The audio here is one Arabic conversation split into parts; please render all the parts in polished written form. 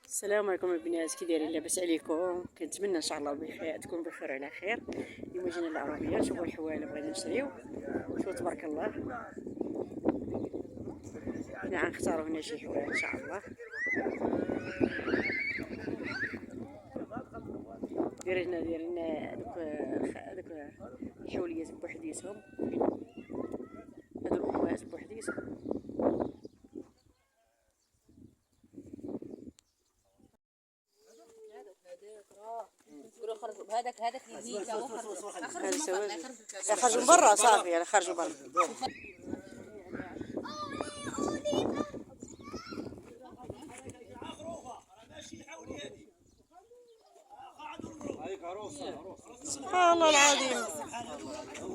السلام عليكم البنات، كي دايرين؟ لاباس عليكم؟ كنتمنى ان شاء الله بخير، تكون بخير وعلى خير. اليوم جينا للعربيه نشوفوا الحوايج اللي بغينا نشريو. شوفوا تبارك الله، حنا غنختاروا هنا شي حوايج ان شاء الله. دايرين هذوك الحوليات بوحديتهم، هادو الامهات بوحديتهم. هذاك يزيد خرجوا من برا صافي، خرجوا برا. سبحان الله العظيم،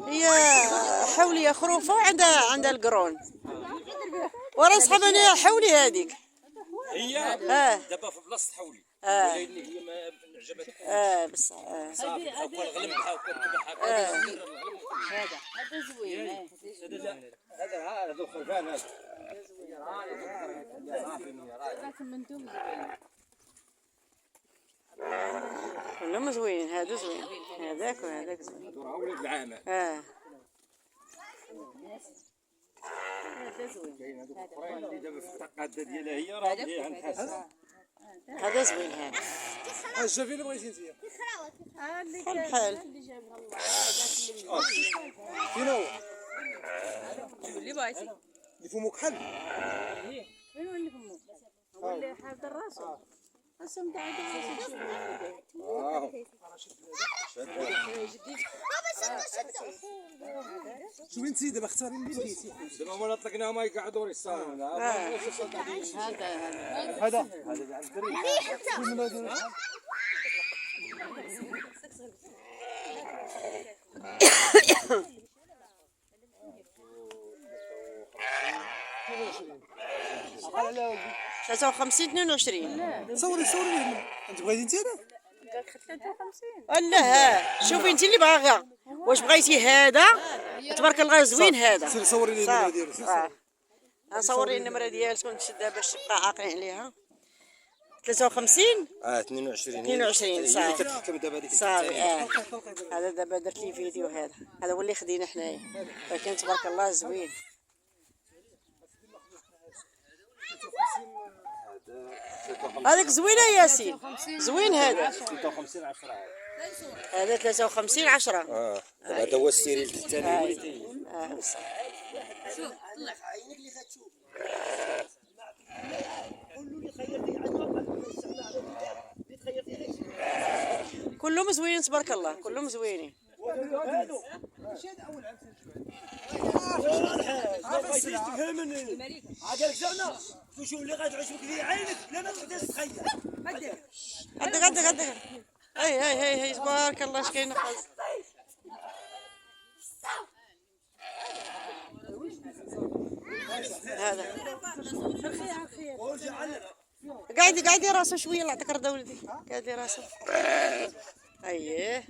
هي حوليه خروفه عندها القرون ورا صحابنا. حولي هذيك هي دابا في بلاصه حولي اللي هي ما عجبتك بس صافي الغلم بحال هكا هذا زوين. هذا خرفان هذا كلهم زوين. هذا زوين، هذاك وهذاك زوين. هذو راه ولاد العامه. هذا زوين. كاين هذوك الاخرين اللي دابا في التقاده ديالها هي راه هي غنحاسب. هذا زوين. هذا شوفي اللي بغيتي انت. بحال فين هو؟ اللي بغيتي اللي فمو كحل. وين اللي فمو؟ هو اللي حاضر راسو. راسهم تاع شوفي انت دابا اختاري اللي بغيتي. دابا هما طلقناهم يقعدوا يصالون. هذا عند الدري. على 53 22. صوري انت بغيتي انت؟ قالك 53. لا شوفي انت اللي باغا، واش بغيتي هذا؟ تبارك الله زوين هذا. سير صوري لي النمره ديالو. صوري النمره ديالك ونشدها باش تبقى عاقلين عليها. 53 22 صافي. كتحكم دابا هذيك صافي. هذا دابا درت لي فيديو. هذا هو اللي خدينا حنايا، ولكن تبارك الله زوين. هذيك زوينه ياسين، زوين هذا. 53 10 هذا 53 10. هذا هو السيريل الثاني. شوف طلع عينك اللي غتشوف. كلهم زوينين تبارك الله، كلهم زوينين. عقلك زعما شوف اللي غتعجبك في عينك لا ما تقدرش تخيل. قدك هاي تبارك الله. اش كاين هذا قاعد راسه شويه. الله يعطيك الرضا ولدي، قاعد راسه. اييه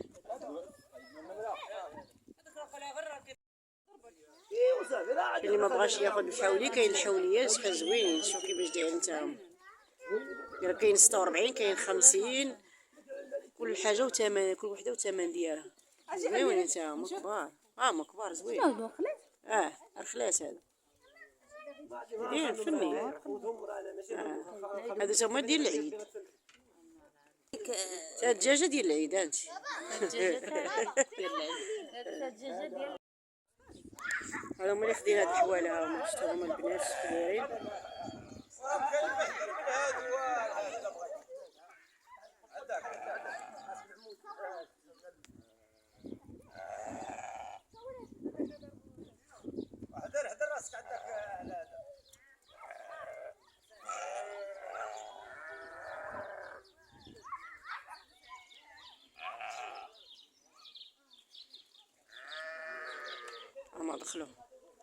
اللي ما بغاش ياخذ الحولي كاين الحوليات شحال زوينين. شوف كيفاش دايرين نتاهم. كاين 46 كاين 50 كل حاجه وثمن، كل وحده وثمن ديالها. زوينين نتاهم كبار. هما كبار زوين. الرخلاس هذا داير فني. هذا هما ديال العيد. الدجاجه ديال العيد. انت هذا هما اللي خدين هاد الحواله. هما شفتوا هما البنات دايرين. حضر راسك عندك على هذا. هما دخلوا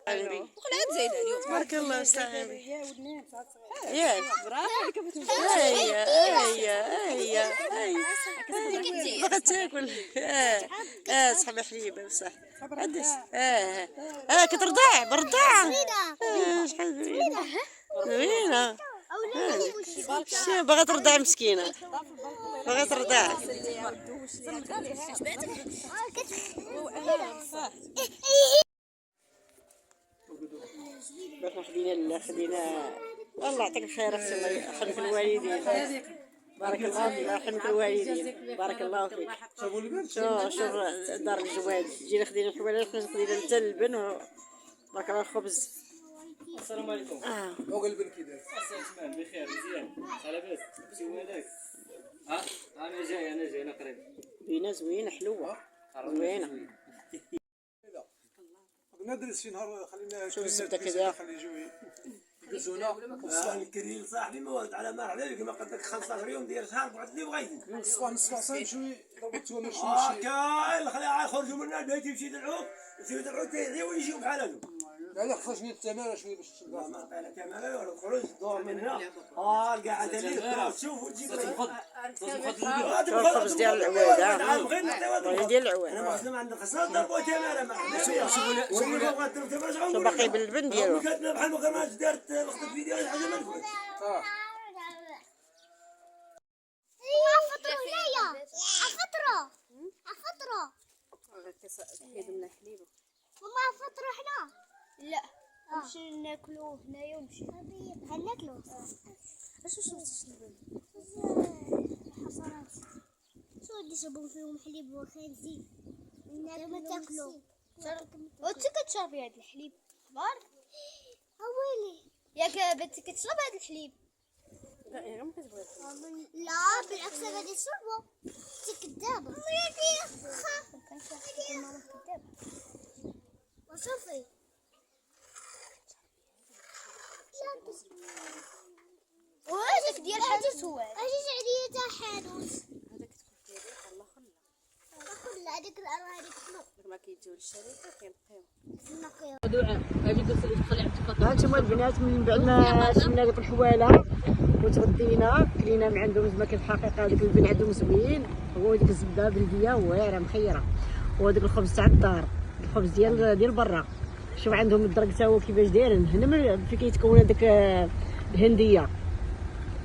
وقلعت زايده اليوم تبارك الله. صاحبي يا ودنان ياك برافو عليك. بغات تاكل. صحاب حليبه بصح. عندك كترضع بالرضاعه. شحال زوينه. شوف باغا ترضع مسكينه، باغا ترضع. باش خدينا الله يعطيك الخير اختي، الله يرحمك الوالدين. بارك الله فيك، الله يرحمك الوالدين، بارك الله فيك. شوف دار الجواد جينا خدينا الحوالات، خدينا حتى اللبن بارك الله الخبز. السلام عليكم. فوق البن كي داير؟ اسمع بخير مزيان لاباس مشيو هذاك. انا جاي انا قريب. زوينه حلوه زوينه. ندرس في نهار خلينا شوف الزبده كذا خلي يجوا يجلسونا. الصباح الكريم صاحبي ما ولد على مرحبا بك، ما قدك 15 يوم داير شهر قعد لي بغيتي. الصباح نص شوي ضربتوا ماشي كاين خليها يخرجوا من البيت يمشي يدعوك، يمشي يدعوك تيجيو ويجيو بحال هذو. لا خرجني التماره شوي باش تشبع. ما قال تماره ولا خرج دور من هنا. قاعد لي تشوف وتجيب خذ الخبز ديال العواد. ديال العواد انا ما عندي خصنا نضربوا تماره ما شوف باقي باللبن ديالو. كاتنا بحال ما كانش دارت وقت الفيديو حاجه ما نفوت. عفطروا هنايا عفطروا كيدو من الحليب. ماما عفطروا حنا لا نمشي ناكلو هنايا ونمشي هناكلو. اش شربتي اللبن؟ الحصانات شو غادي يشربوا فيهم حليب وخنزير ما تاكلوا. وانت كتشربي هاد الحليب اخبار؟ اويلي ياك بنتي كتشرب هاد الحليب؟ لا يا ما كتبغي. لا بالعكس غادي تشربوا. انت كذابه. وشوفي وهذاك ديال حانوت هو اجي عندي تاع حانوت. هذاك خلا هذيك الارواح هذيك ما كيجيو للشركه كينقيو. ها انتما البنات من بعد ما شمنا ديك الحواله وتغدينا كلينا من عندهم زعما الحقيقه هذاك البن عندهم زوين، هو ديك الزبده بلديه واعره مخيره، وهذاك الخبز تاع الدار الخبز ديال برا. شوف عندهم الدرك تا هو كيفاش دايرين هنا في كيتكون هذاك الهنديه،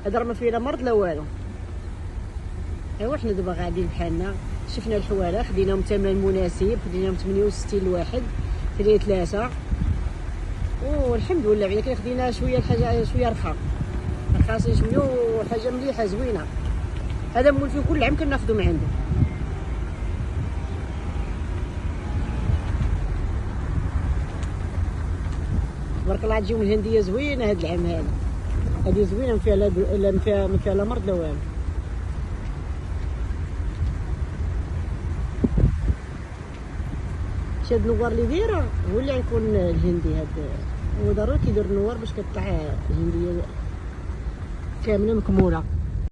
هذا راه ما فيه لا مرض لا والو. ايوا حنا دابا غاديين بحالنا، شفنا الحواله خديناهم ثمن مناسب، خديناهم 68 لواحد 3 والحمد لله. بعدا كي خدينا شويه الحاجه شويه رخا خاصين شويه وحاجه مليحه زوينه. هذا مولفين كل عام كناخذو من عنده. تبارك الله تجيو من الهنديه زوينه هذا العام هذا. هذه زوينه ما فيها لا مرض لا والو. شاد النوار اللي دايره هو اللي غيكون الهندي. هذا هو ضروري كيدير النوار باش كتطلع الهنديه كامله مكموله.